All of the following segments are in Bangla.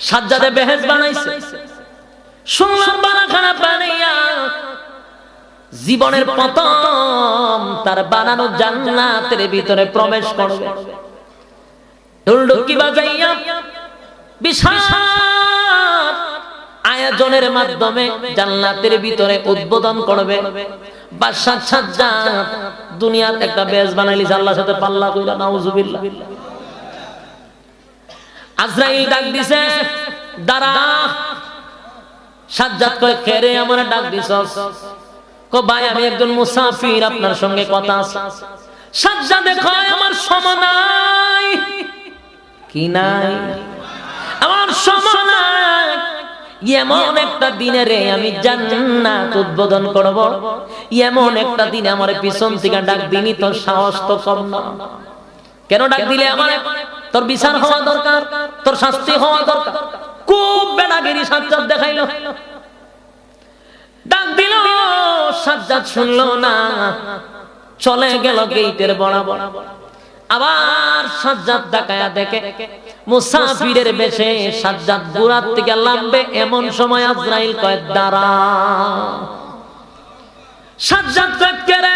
সাজ্জাদে বেহেশত বানাইছে, শুনলাম বানাখানা বানাইয়া জীবনের প্রথম তার বানানো জান্নাতের ভিতরে প্রবেশ করবে। ঢুলঢুকি বাজাইয়া বিশাল আয়োজনের মাধ্যমে জান্নাতের ভিতরে উদ্বোধন করবে। বাদশা সাজ্জাদ দুনিয়ার একটা বেশ বানাইলিস, আল্লাহর সাথে পাল্লা কইরা, নাউজুবিল্লাহ। আজরাইল ডাক দিছে, দাঁড়া। সাজ্জাদ কয়, খেরে আমার ডাক দিছস? কো ভাই আমি একজন মুসাফির, আপনার সঙ্গে কথা আছে। সাজ্জাদে কয়, আমার সময় নাই। কি নাই? আমার সময় নাই। এমন একটা দিনে রে আমি জান্নাত উদ্বোধন করব, এমন একটা দিনে আমার পিছন থেকে ডাক দিনি, তোর সাহস তো কম না। কেন ডাক দিলে আমার? তোর বিচার হওয়া দরকার, তোর শাস্তি হওয়া দরকার। খুব বেড়াগিরি সাজ্জাদ দেখাইলো, ডাক দিল। সাজ্জাদ শুনলো না, চলে গেল গেটের বরাবর। আবার সাজ্জাদ তাকায়া দেখে মুসাফিরের বেশে সাজ্জাদ বুরাত থেকে নামবে। এমন সময় আজরাইল কয়, দাঁড়া। সাজ্জাদ কয়, কে রে?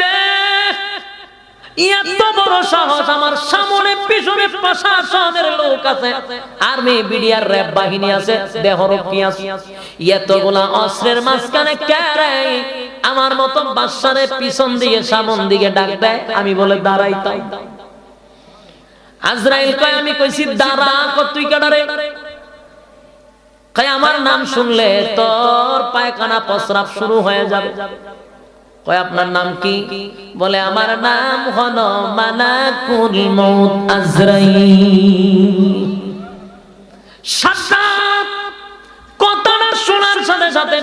এত বড় সাহস! আমার সামনে পিছনে প্রশাসনের লোক আছে, আর্মি, বিডিআর, র‍্যাব বাহিনী আছে, দেহরক্ষী আছে, এতগুলা অস্ত্রের মাঝখানে কে রে আমার মতো বাদশারে পিছন দিকে সামন দিকে ডাক দেয়? আমি বলে দাঁড়াইতাম। আজরাইল কয়, আমি কইছি দাঁড়া। তুই কেডা রে? কয়, আমার নাম শুনলে তোর পায়খানা প্রস্রাব শুরু হয়ে যাবে। কয়, আপনার নাম কি? বলে, আমার নাম হলো মালাকুল মউত আজরাইল। সাজ্জাদ কথাটা শোনার সাথে সাথে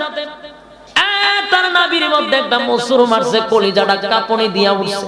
তার নাভির মধ্যে একটা মসুর মারছে, কলিজাটা কাঁপুনি দিয়া উঠছে।